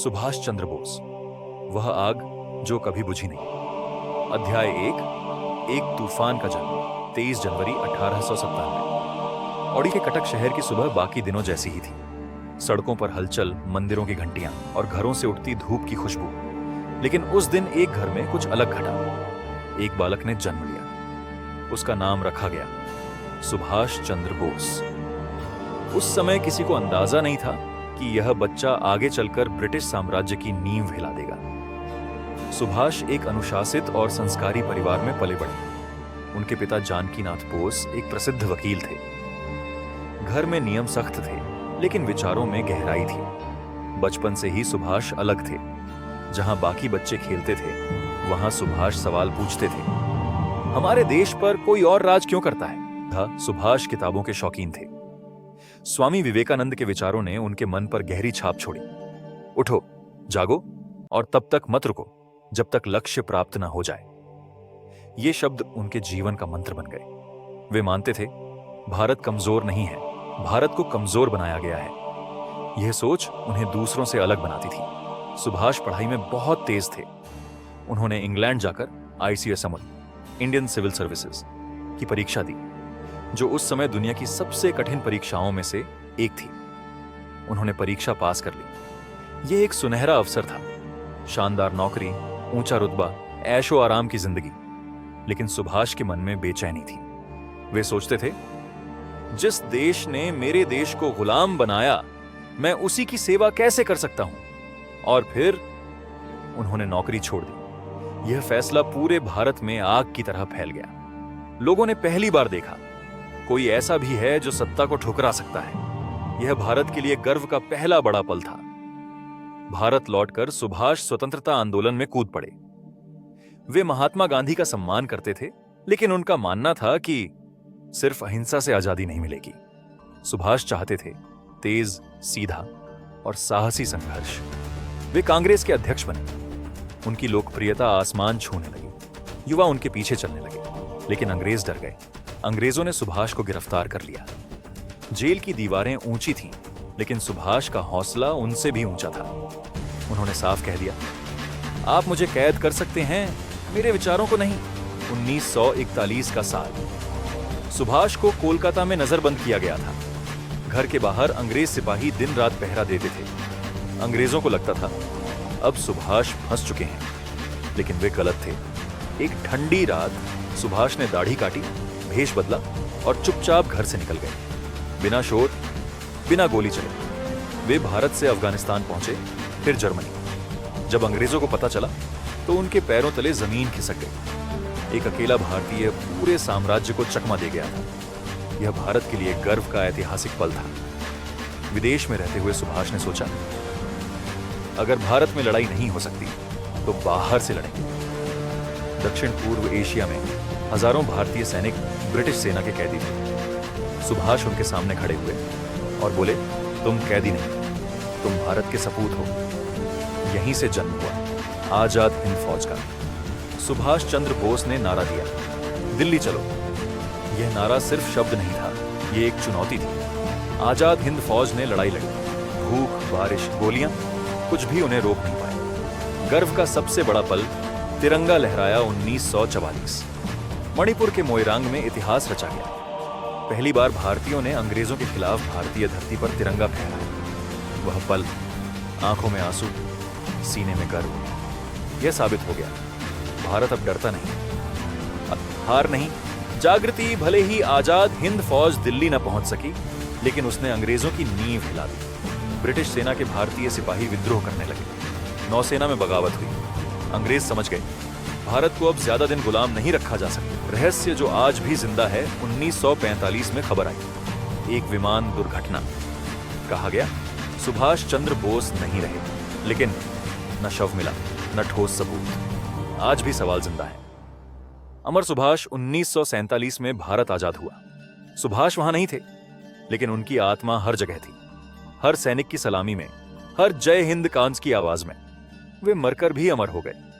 सुभाष चंद्र बोस, वह आग जो कभी बुझी नहीं। अध्याय एक तूफान का जन्म। 23 जनवरी 1897। औड़ी के कटक शहर की सुबह बाकी दिनों जैसी ही थी। सड़कों पर हलचल, मंदिरों की घंटियां और घरों से उठती धूप की खुशबू। लेकिन उस दिन एक घर में कुछ अलग घटा। एक बालक ने जन्म लिया। उसका नाम रखा गया सुभाष चंद्र बोस। उस समय किसी को अंदाजा नहीं था कि यह बच्चा आगे चलकर ब्रिटिश साम्राज्य की नींव हिला देगा। सुभाष एक अनुशासित और संस्कारी परिवार में पले बढ़े। उनके पिता जानकीनाथ बोस एक प्रसिद्ध वकील थे। घर में नियम सख्त थे, लेकिन विचारों में गहराई थी। बचपन से ही सुभाष अलग थे। जहां बाकी बच्चे खेलते थे, वहां सुभाष सवाल पूछते थे। हमारे देश पर कोई और राज क्यों करता है? सुभाष किताबों के शौकीन थे। स्वामी विवेकानंद के विचारों ने उनके मन पर गहरी छाप छोड़ी। उठो, जागो और तब तक मत रुको जब तक लक्ष्य प्राप्त न हो जाए। ये शब्द उनके जीवन का मंत्र बन गए। वे मानते थे, भारत कमजोर नहीं है, भारत को कमजोर बनाया गया है। यह सोच उन्हें दूसरों से अलग बनाती थी। सुभाष पढ़ाई में बहुत तेज थे। उन्होंने इंग्लैंड जाकर ICSML, इंडियन सिविल सर्विसेज की परीक्षा दी, जो उस समय दुनिया की सबसे कठिन परीक्षाओं में से एक थी। उन्होंने परीक्षा पास कर ली। यह एक सुनहरा अवसर था। शानदार नौकरी, ऊंचा रुतबा, ऐशो आराम की जिंदगी। लेकिन सुभाष के मन में बेचैनी थी। वे सोचते थे, जिस देश ने मेरे देश को गुलाम बनाया, मैं उसी की सेवा कैसे कर सकता हूं? और फिर उन्होंने नौकरी छोड़ दी। यह फैसला पूरे भारत में आग की तरह फैल गया। लोगों ने पहली बार देखा, कोई ऐसा भी है जो सत्ता को ठुकरा सकता है। यह भारत के लिए गर्व का पहला बड़ा पल था। भारत लौटकर सुभाष स्वतंत्रता आंदोलन में कूद पड़े। वे महात्मा गांधी का सम्मान करते थे, लेकिन उनका मानना था कि सिर्फ अहिंसा से आजादी नहीं मिलेगी। सुभाष चाहते थे तेज, सीधा और साहसी संघर्ष। वे कांग्रेस के अध्यक्ष बने। उनकी लोकप्रियता आसमान छूने लगी। युवा उनके पीछे चलने लगे। लेकिन अंग्रेज डर गए। अंग्रेजों ने सुभाष को गिरफ्तार कर लिया। जेल की दीवारें ऊंची थीं, लेकिन सुभाष का हौसला उनसे भी ऊंचा था। उन्होंने साफ कह दिया, आप मुझे कैद कर सकते हैं, मेरे विचारों को नहीं। 1941 का साल। सुभाष को कोलकाता में नजरबंद किया गया था। घर के बाहर अंग्रेज सिपाही दिन रात पहरा देते थे। अंग्रेजों को लगता था अब सुभाष फंस चुके हैं, लेकिन वे गलत थे। एक ठंडी रात सुभाष ने दाढ़ी काटी, भेष बदला और चुपचाप घर से निकल गए। बिना शोर, बिना गोली चले वे भारत से अफगानिस्तान पहुंचे, फिर जर्मनी। जब अंग्रेजों को पता चला तो उनके पैरों तले जमीन खिसक गई। एक अकेला भारतीय पूरे साम्राज्य को चकमा दे गया था। यह भारत के लिए गर्व का ऐतिहासिक पल था। विदेश में रहते हुए सुभाष ने सोचा, अगर भारत में लड़ाई नहीं हो सकती तो बाहर से लड़ेंगे। दक्षिण पूर्व एशिया में हजारों भारतीय सैनिक ब्रिटिश सेना के कैदी थे। सुभाष उनके सामने खड़े हुए और बोले, तुम कैदी नहीं, तुम भारत के सपूत हो। यहीं से जन्म हुआ आजाद हिंद फौज का। सुभाष चंद्र बोस ने नारा दिया, दिल्ली चलो। यह नारा सिर्फ शब्द नहीं था, यह एक चुनौती थी। आजाद हिंद फौज ने लड़ाई लड़ी। भूख, बारिश, गोलियां, कुछ भी उन्हें रोक नहीं पाए। गर्व का सबसे बड़ा पल, तिरंगा लहराया 1944। मणिपुर के मोइरांग में इतिहास रचा गया। पहली बार भारतीयों ने अंग्रेजों के खिलाफ भारतीय धरती पर तिरंगा फहराया। वह पल, आंखों में आंसू, सीने में गर्व। यह साबित हो गया, भारत अब डरता नहीं, अब हार नहीं। जागृति भले ही आजाद हिंद फौज दिल्ली न पहुंच सकी, लेकिन उसने अंग्रेजों की नींव हिला दी। ब्रिटिश सेना के भारतीय सिपाही विद्रोह करने लगे। नौसेना में बगावत हुई। अंग्रेज समझ गए, भारत को अब ज्यादा दिन गुलाम नहीं रखा जा सकता। रहस्य जो आज भी जिंदा है। 1945 में खबर आई, एक विमान दुर्घटना। कहा गया सुभाष चंद्र बोस नहीं रहे, लेकिन न शव मिला, न ठोस सबूत। आज भी सवाल जिंदा है। अमर सुभाष। 1947 में भारत आजाद हुआ। सुभाष वहां नहीं थे, लेकिन उनकी आत्मा हर जगह थी। हर सैनिक की सलामी में, हर जय हिंद कांस की आवाज में। वे मरकर भी अमर हो गए।